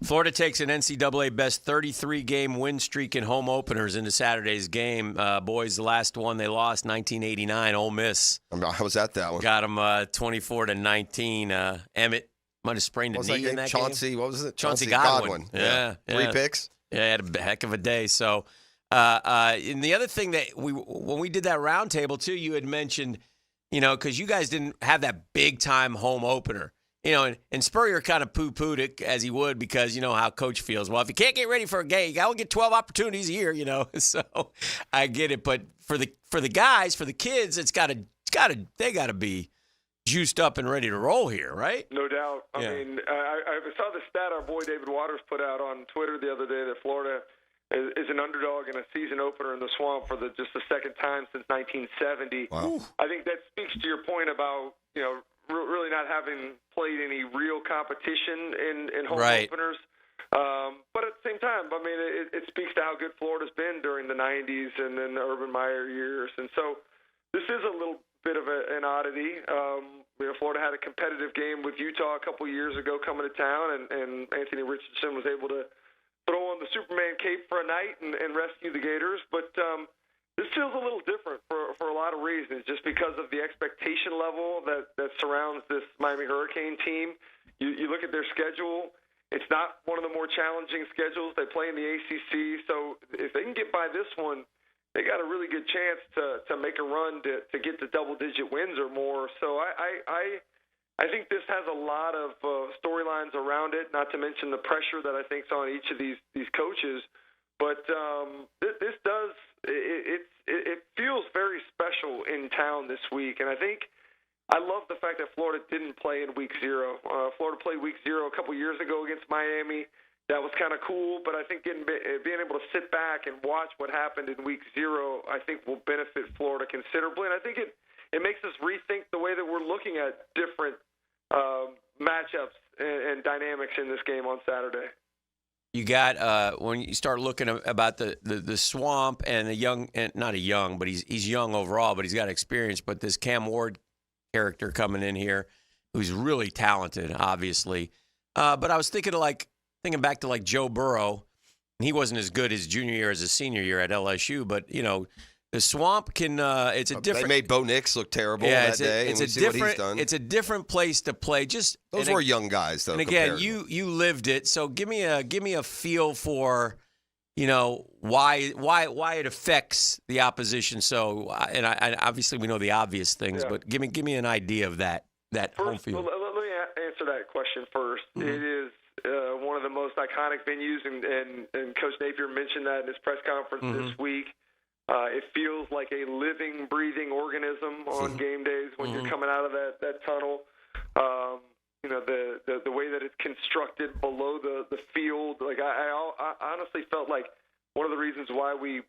Florida takes an NCAA best 33-game win streak in home openers into Saturday's game. Boys, the last one they lost, 1989, Ole Miss. How was that one? Got them 24-19. Emmett might have sprained a knee in that Chauncey, game. What was it? Chauncey Godwin. Yeah. 3 picks. Yeah, had a heck of a day. So, and the other thing that when we did that roundtable too, you had mentioned, because you guys didn't have that big-time home opener. And Spurrier kind of poo-pooed it as he would because you know how coach feels. Well, if you can't get ready for a game, you got to get 12 opportunities a year, So I get it, but for the guys, for the kids, they got to be juiced up and ready to roll here, right? No doubt. Yeah. I mean, I saw the stat our boy David Waters put out on Twitter the other day that Florida is an underdog in a season opener in the Swamp for just the second time since 1970. Wow. I think that speaks to your point about really not having played any real competition in home openers. But at the same time, I mean, it speaks to how good Florida's been during the 90s and then the Urban Meyer years. And so this is a little bit of an oddity. Florida had a competitive game with Utah a couple years ago coming to town, and Anthony Richardson was able to throw on the Superman cape for a night and rescue the Gators. But this feels a little different for a lot of reasons, just because of the expectation level that surrounds this Miami Hurricane team. You look at their schedule. It's not one of the more challenging schedules. They play in the ACC, so if they can get by this one, they got a really good chance to make a run to get to double-digit wins or more. So I think this has a lot of storylines around it, not to mention the pressure that I think is on each of these coaches. But this does it feels very special in town this week, and I love the fact that Florida didn't play in Week 0. Florida played Week 0 a couple years ago against Miami. That was kind of cool, but I think being able to sit back and watch what happened in Week 0, I think will benefit Florida considerably, and I think it makes us rethink the way that we're looking at different matchups and dynamics in this game on Saturday. You got when you start looking about the Swamp and not a young, but he's young overall, but he's got experience. But this Cam Ward character coming in here, who's really talented, obviously. But I was thinking back to Joe Burrow. He wasn't as good his junior year as his senior year at LSU, but the Swamp can. It's a different. They made Bo Nix look terrible that day. It's a different place to play. Those were young guys, though. And again, you lived it, so give me a feel for, why it affects the opposition. So, and I obviously we know the obvious things, but give me an idea of that home field. Well, let me answer that question first. Mm-hmm. It is one of the most iconic venues, and Coach Napier mentioned that in his press conference this week. It feels like a living, breathing organism on game days when you're coming out of that tunnel. The way that it's constructed below the field. I honestly felt like one of the reasons why we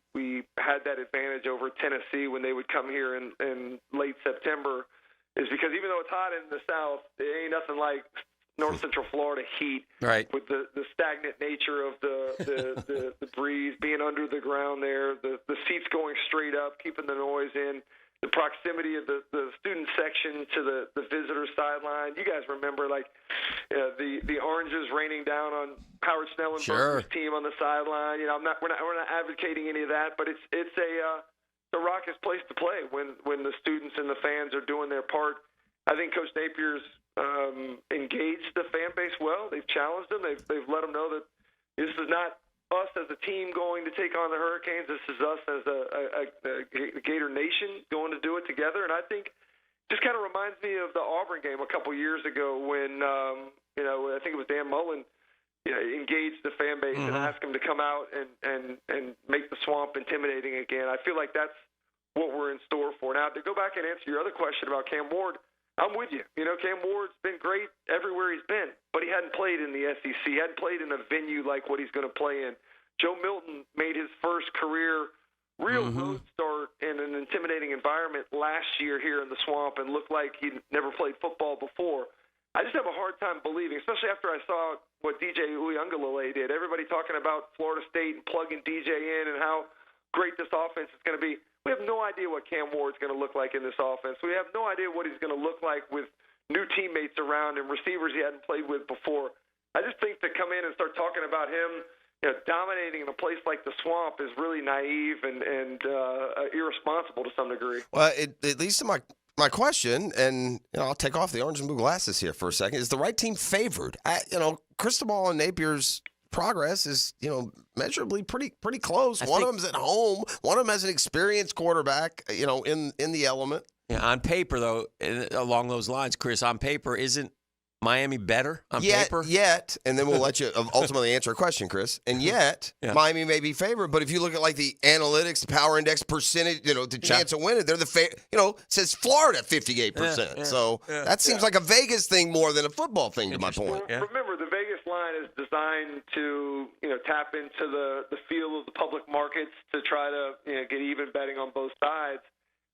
had that advantage over Tennessee when they would come here in late September is because even though it's hot in the South, it ain't nothing like North Central Florida heat, right? With the stagnant nature of the breeze, being under the ground there, the seats going straight up, keeping the noise in, the proximity of the student section to the visitor sideline. You guys remember the oranges raining down on Howard Snellenberg's team on the sideline. We're not advocating any of that, but it's a raucous place to play when the students and the fans are doing their part. I think Coach Napier's engaged the fan base well. They've challenged them. They've let them know that this is not us as a team going to take on the Hurricanes. This is us as a Gator Nation going to do it together. And I think just kind of reminds me of the Auburn game a couple years ago when I think it was Dan Mullen engaged the fan base and asked them to come out and make the Swamp intimidating again. I feel like that's what we're in store for. Now, to go back and answer your other question about Cam Ward, I'm with you. Cam Ward's been great everywhere he's been, but he hadn't played in the SEC. He hadn't played in a venue like what he's going to play in. Joe Milton made his first career real road start in an intimidating environment last year here in the Swamp and looked like he'd never played football before. I just have a hard time believing, especially after I saw what DJ Uiagalelei did. Everybody talking about Florida State and plugging DJ in and how great this offense is going to be. We have no idea what Cam Ward's going to look like in this offense. We have no idea what he's going to look like with new teammates around and receivers he hadn't played with before. I just think to come in and start talking about him, dominating in a place like the Swamp is really naive and irresponsible to some degree. Well, it leads to my question, and I'll take off the orange and blue glasses here for a second. Is the right team favored? Cristobal and Napier's progress is, measurably pretty close. One of them's at home. One of them has an experienced quarterback, in the element. Yeah, on paper, though, along those lines, Chris, on paper, isn't Miami better on paper? Yet, and then we'll let you ultimately answer a question, Chris. And yet, Miami may be favored, but if you look at like the analytics, the power index percentage, the chance of winning, they're the it says Florida 58%. So that seems like a Vegas thing more than a football thing, to my point. Well, remember, the Vegas line is designed to tap into the feel of the public markets to try to get even betting on both sides.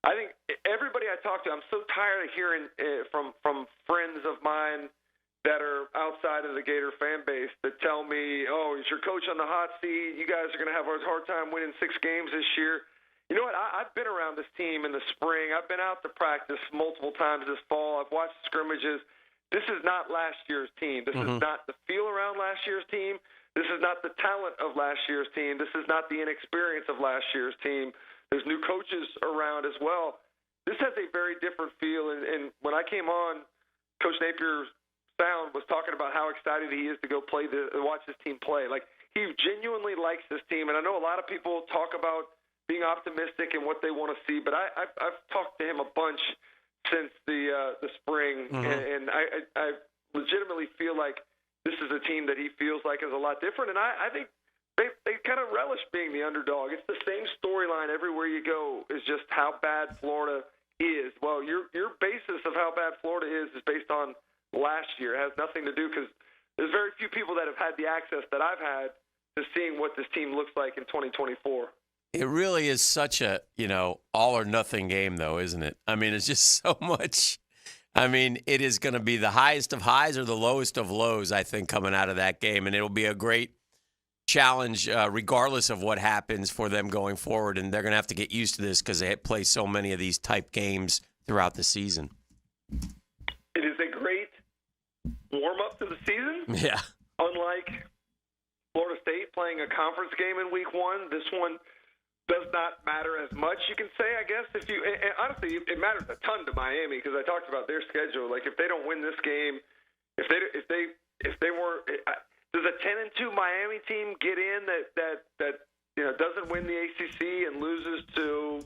I think everybody I talk to, I'm so tired of hearing from friends of mine that are outside of the Gator fan base that tell me, oh, is your coach on the hot seat? You guys are going to have a hard time winning 6 games this year. You know what? I've been around this team in the spring. I've been out to practice multiple times this fall. I've watched scrimmages. This is not last year's team. This is not the feel around last year's team. This is not the talent of last year's team. This is not the inexperience of last year's team. There's new coaches around as well. This has a very different feel. And when I came on, Coach Napier's sound was talking about how excited he is to go watch his team play. Like, he genuinely likes this team. And I know a lot of people talk about being optimistic and what they want to see, but I've talked to him a bunch since the spring, and I legitimately feel like this is a team that he feels like is a lot different. And I think they kind of relish being the underdog. It's the same storyline everywhere you go, is just how bad Florida is. Well, your basis of how bad Florida is based on last year. It has nothing to do, because there's very few people that have had the access that I've had to seeing what this team looks like in 2024. It really is such a, all or nothing game, though, isn't it? I mean, it's just so much. I mean, it is going to be the highest of highs or the lowest of lows, I think, coming out of that game. And it'll be a great challenge regardless of what happens for them going forward. And they're going to have to get used to this because they play so many of these type games throughout the season. It is a great warm-up to the season. Yeah. Unlike Florida State playing a conference game in week 1, this one does not matter as much, you can say, I guess. And honestly, it matters a ton to Miami, because I talked about their schedule. Like, if they don't win this game, if they weren't, does a 10-2 Miami team get in that doesn't win the ACC and loses to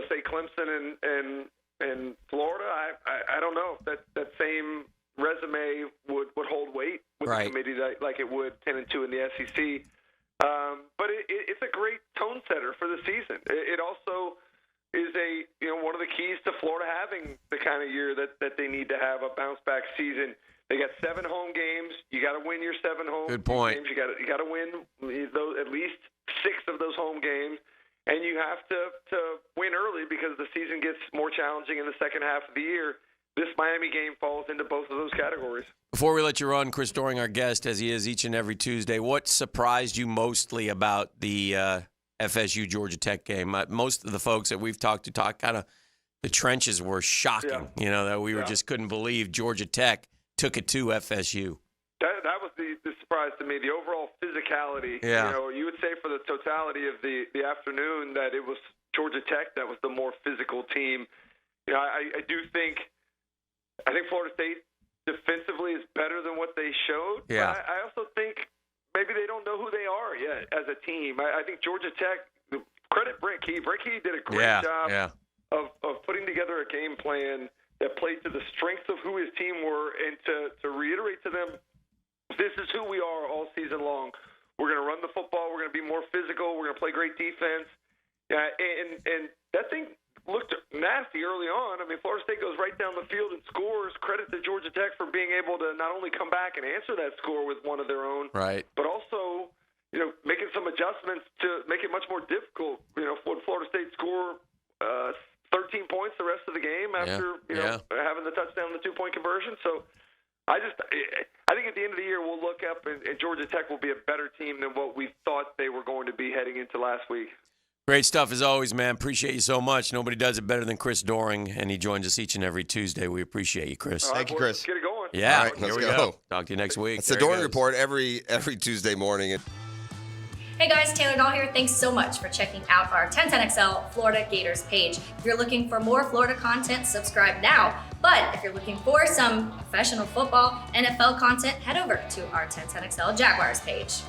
say Clemson and Florida? I don't know if that same resume would hold weight with the committee like it would 10-2 in the SEC. But it's a great tone setter for the season. It also is one of the keys to Florida having the kind of year that they need to have, a bounce back season. They got 7 home games. You got to win your 7 home Good point. games. You got to win at least 6 of those home games, and you have to win early, because the season gets more challenging in the second half of the year. This Miami game falls into both of those categories. Before we let you run, Chris Doering, our guest, as he is each and every Tuesday, what surprised you mostly about the FSU Georgia Tech game? Most of the folks that we've talked to kind of the trenches were shocking. That we just couldn't believe Georgia Tech took it to FSU. That was the surprise to me. The overall physicality. Yeah. You would say for the totality of the afternoon that it was Georgia Tech that was the more physical team. I think Florida State defensively is better than what they showed. Yeah. But I also think maybe they don't know who they are yet as a team. I think Georgia Tech, credit Brent Key. Brent Key did a great job of putting together a game plan that played to the strengths of who his team were, and to reiterate to them, this is who we are all season long. We're going to run the football. We're going to be more physical. We're going to play great defense. And that thing looked nasty early on. I mean, Florida State goes right down the field and scores. Credit to Georgia Tech for being able to not only come back and answer that score with one of their own, but also, making some adjustments to make it much more difficult. For Florida State score 13 points the rest of the game after having the touchdown, the 2-point conversion. So I think at the end of the year we'll look up and Georgia Tech will be a better team than what we thought they were going to be heading into last week. Great stuff as always, man. Appreciate you so much. Nobody does it better than Chris Doering, and he joins us each and every Tuesday. We appreciate you, Chris. All right, Thank you, Chris. Let's get it going. Yeah, All right, here let's we go. go. Talk to you next week. It's the There he Doering goes. Report every Tuesday morning. Hey guys, Taylor Dahl here. Thanks so much for checking out our 1010XL Florida Gators page. If you're looking for more Florida content, subscribe now. But if you're looking for some professional football, NFL content, head over to our 1010XL Jaguars page.